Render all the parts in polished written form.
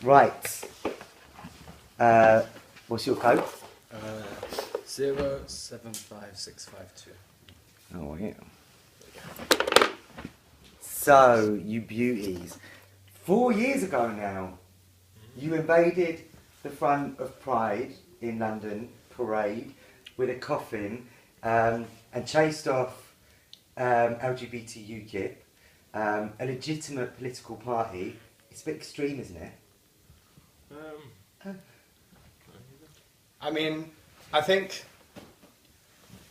Right. What's your code? 075652. Oh, yeah. So, you beauties. 4 years ago now, you invaded the front of Pride in London Parade with a coffin and chased off LGBT UKIP, a legitimate political party. It's a bit extreme, isn't it? I mean, I think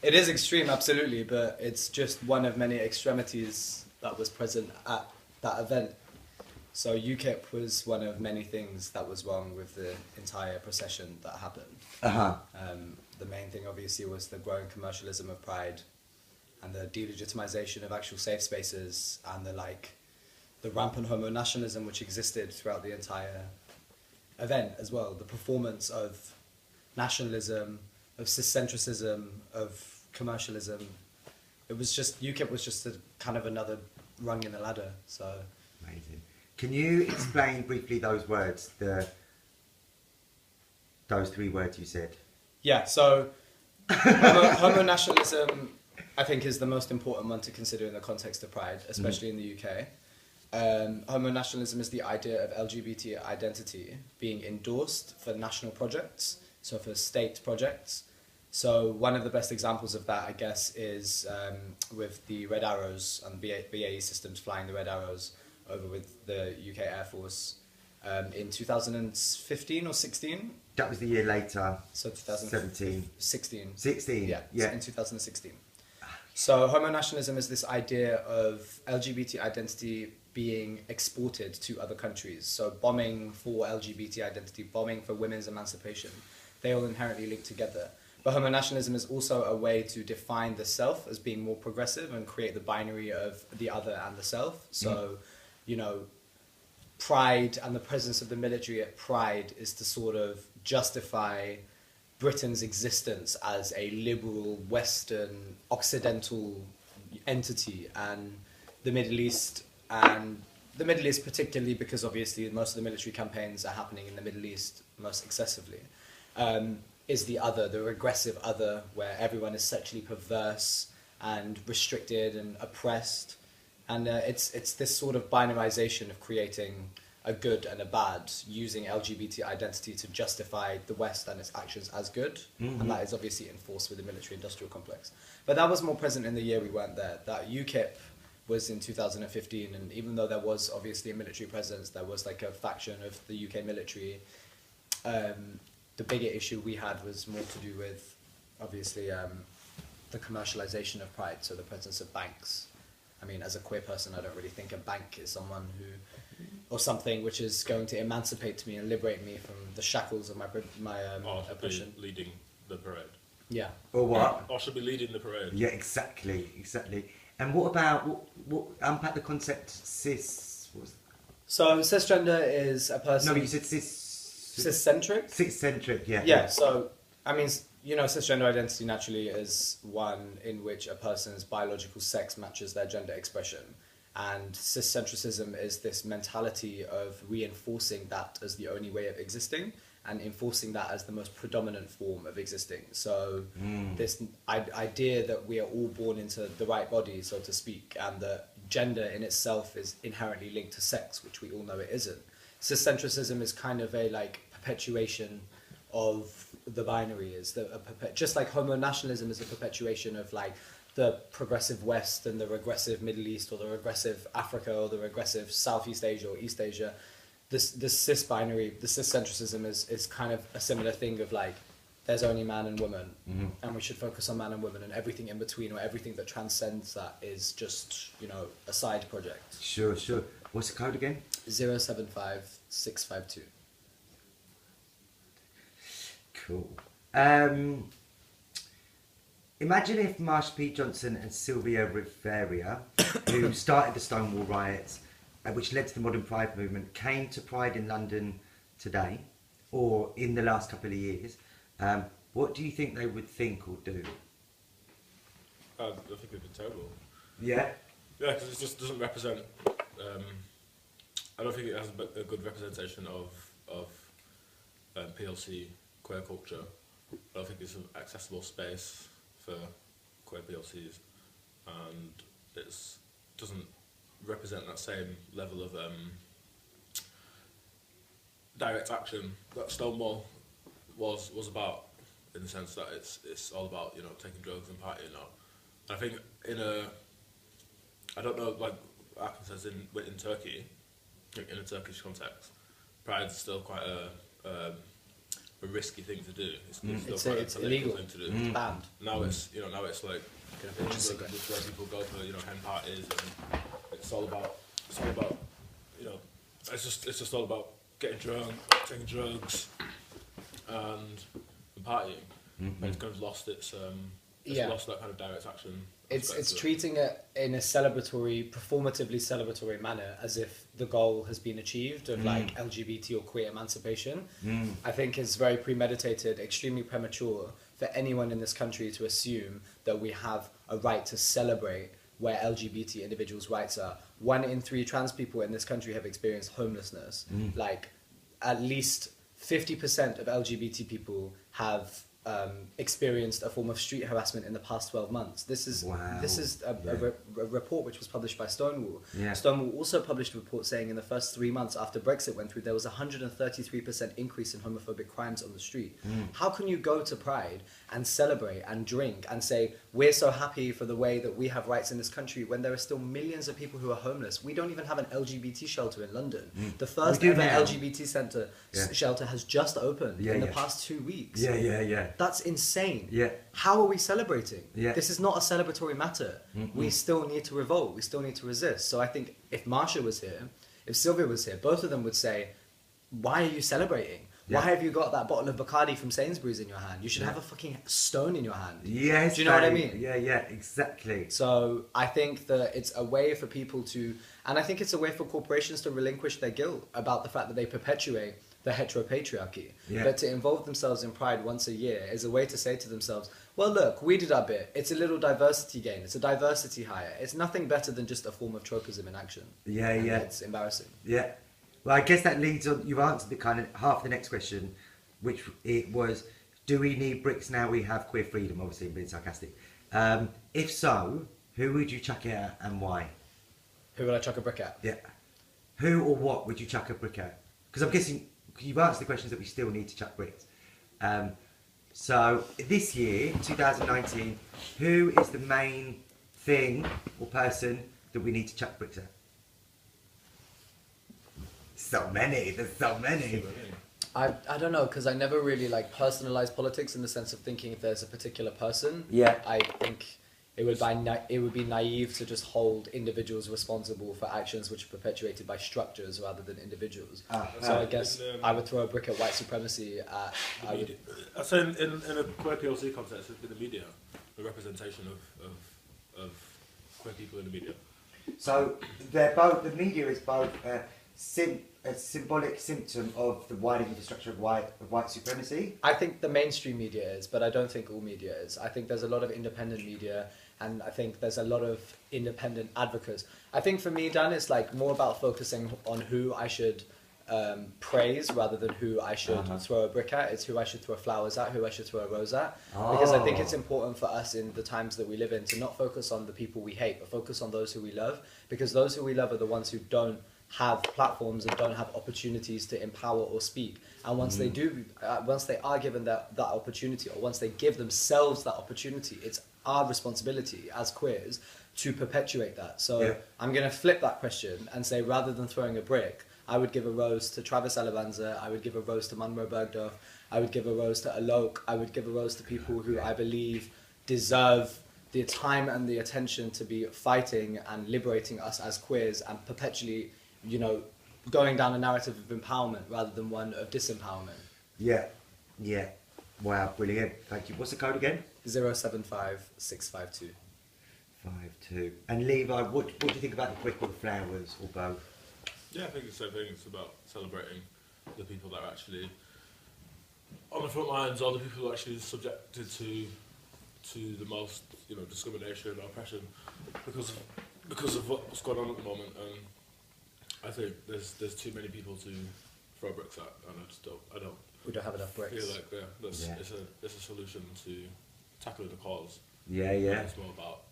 it is extreme, absolutely, but it's just one of many extremities that was present at that event. So UKIP was one of many things that was wrong with the entire procession that happened. The main thing, obviously, was the growing commercialism of Pride and the delegitimization of actual safe spaces and the rampant homo-nationalism which existed throughout the entire event as well. The performance of nationalism, of ciscentricism, of commercialism. It was just, UKIP was just a kind of another rung in the ladder, so. Amazing. Can you explain briefly those words, those 3 words you said? Yeah, so homo-nationalism, I think, is the most important one to consider in the context of Pride, especially in the UK. Homo-nationalism is the idea of LGBT identity being endorsed for national projects, so for state projects. So one of the best examples of that, I guess, is with the Red Arrows and BAE Systems flying the Red Arrows over with the UK Air Force in 2015 or 16. That was the year later. So 2017. 16. 16. Yeah, in 2016. So homo-nationalism is this idea of LGBT identity being exported to other countries. So bombing for LGBT identity, bombing for women's emancipation, they all inherently link together. But homo-nationalism is also a way to define the self as being more progressive and create the binary of the other and the self. So, you know, Pride and the presence of the military at Pride is to sort of justify Britain's existence as a liberal, Western, Occidental entity, and the Middle East particularly because obviously most of the military campaigns are happening in the Middle East most excessively, is the other, the regressive other, where everyone is sexually perverse and restricted and oppressed. And it's this sort of binarization of creating a good and a bad, using LGBT identity to justify the West and its actions as good. And that is obviously enforced with the military-industrial complex. But that was more present in the year we weren't there. That UKIP was in 2015, and even though there was obviously a military presence, there was like a faction of the UK military. The bigger issue we had was more to do with, obviously, the commercialization of Pride, so the presence of banks. I mean, as a queer person, I don't really think a bank is someone who, or something which is going to emancipate me and liberate me from the shackles of my oppression. Be leading the parade. Yeah. Or what? Or should be leading the parade. Yeah, exactly. And what about, what unpack the concept cis? So cisgender is a person... No, you said Ciscentric? Ciscentric, yeah. Yeah, so, I mean, you know, cisgender identity naturally is one in which a person's biological sex matches their gender expression. And ciscentricism is this mentality of reinforcing that as the only way of existing and enforcing that as the most predominant form of existing. So this idea that we are all born into the right body, so to speak, and that gender in itself is inherently linked to sex, which we all know it isn't. Ciscentricism is kind of a perpetuation of the binary, just like homo-nationalism is a perpetuation of the progressive West and the regressive Middle East, or the regressive Africa, or the regressive Southeast Asia or East Asia. This cis-binary, the ciscentricism is kind of a similar thing of there's only man and woman, and we should focus on man and woman, and everything in between, or everything that transcends that is just, a side project. Sure. What's the code again? 075652. Cool. Imagine if Marsha P. Johnson and Sylvia Rivera, who started the Stonewall riots, which led to the modern Pride movement, came to Pride in London today, or in the last couple of years. What do you think they would think or do? I think it'd be terrible. Yeah? Yeah, because it just doesn't represent I don't think it has a good representation of PLC queer culture. I don't think it's an accessible space for queer PLCs, and it doesn't represent that same level of direct action that Stonewall was about, in the sense that it's all about, you know, taking drugs and partying now. And I think I don't know, like Akin says, in Turkey, in a Turkish context, Pride's still quite a risky thing to do. It's illegal. Thing to do. It's banned. Now it's like it's where people go for, you know, hen parties, and it's all about you know, it's just all about getting drunk, taking drugs, and partying. And it's kind of lost lost that kind of direct action. It's treating it in a performatively celebratory manner, as if the goal has been achieved of like LGBT or queer emancipation. I think it's very premeditated, extremely premature for anyone in this country to assume that we have a right to celebrate where LGBT individuals' rights are. 1 in 3 trans people in this country have experienced homelessness. Like, at least 50% of LGBT people have experienced a form of street harassment in the past 12 months. This is a report which was published by Stonewall. Yeah. Stonewall also published a report saying in the first 3 months after Brexit went through, there was a 133% increase in homophobic crimes on the street. How can you go to Pride and celebrate and drink and say, we're so happy for the way that we have rights in this country, when there are still millions of people who are homeless? We don't even have an LGBT shelter in London. The first ever LGBT shelter has just opened in the past 2 weeks. That's insane. How are we celebrating? This is not a celebratory matter. We still need to revolt. We still need to resist. So I think if Marsha was here, if Sylvia was here, both of them would say, why are you celebrating? Why have you got that bottle of Bacardi from Sainsbury's in your hand? You should have a fucking stone in your hand. Yes. Do you know what I mean? Yeah, exactly. So I think that it's a way for people to, and I think it's a way for corporations to relinquish their guilt about the fact that they perpetuate the heteropatriarchy. But to involve themselves in Pride once a year is a way to say to themselves, well, look, we did our bit. It's a little diversity gain. It's a diversity hire. It's nothing better than just a form of tropism in action. It's embarrassing. Well, I guess that leads on. You've answered the kind of half of the next question, which it was, do we need bricks now we have queer freedom? Obviously, I'm being sarcastic. If so, who would you chuck it at and why? Who would I chuck a brick at? Who or what would you chuck a brick at? Because I'm guessing you've answered the questions that we still need to chuck bricks. So this year, 2019, who is the main thing or person that we need to chuck bricks at? There's so many. I don't know, because I never really like personalized politics in the sense of thinking if there's a particular person. I think it would be naive to just hold individuals responsible for actions which are perpetuated by structures rather than individuals. So I guess I would throw a brick at white supremacy. I'd say in a queer PLC context, it's been the media, the representation of queer people in the media. So the media is both a symbolic symptom of the wider infrastructure of white supremacy. I think the mainstream media is, but I don't think all media is. I think there's a lot of independent media, and I think there's a lot of independent advocates. I think for me, Dan, it's like more about focusing on who I should praise rather than who I should throw a brick at. It's who I should throw flowers at, who I should throw a rose at. Because I think it's important for us in the times that we live in to not focus on the people we hate, but focus on those who we love. Because those who we love are the ones who don't have platforms and don't have opportunities to empower or speak. And once they do, once they are given that opportunity, or once they give themselves that opportunity, it's our responsibility as queers to perpetuate that. So I'm going to flip that question and say, rather than throwing a brick, I would give a rose to Travis Alabanza, I would give a rose to Munro Bergdorf, I would give a rose to Alok, I would give a rose to people who I believe deserve the time and the attention to be fighting and liberating us as queers and perpetually, you know, going down a narrative of empowerment rather than one of disempowerment. Yeah. Wow, brilliant. Thank you. What's the code again? 075652. 52. And Levi, what do you think about the brick or the flowers, or both? Yeah, I think it's the same thing. It's about celebrating the people that are actually on the front lines, or the people who are actually subjected to the most, you know, discrimination and oppression because of what's going on at the moment. I think there's too many people to throw bricks at, and I don't We don't have enough bricks. feel like it's a solution to tackling the cause. Yeah. It's more about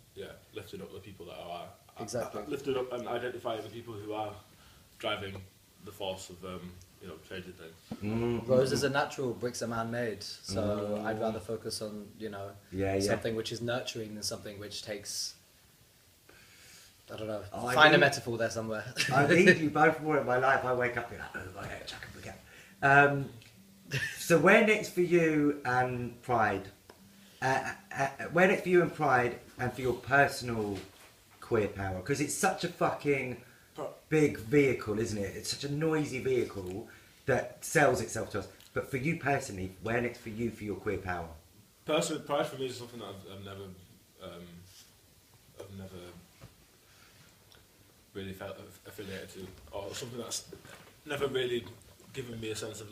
lifting up the people that are Exactly. lifting up and identifying the people who are driving the force of changing things. Roses are natural, bricks are man-made. So I'd rather focus on something which is nurturing than something which takes. I don't know. Find a metaphor there somewhere. I need you both more in my life. I wake up and like, oh, I chuck and forget. So where next for you and Pride? Where next for you and Pride and for your personal queer power? Because it's such a fucking big vehicle, isn't it? It's such a noisy vehicle that sells itself to us. But for you personally, where next for you for your queer power? Personally, Pride for me is something that I've never really felt affiliated to, or something that's never really given me a sense of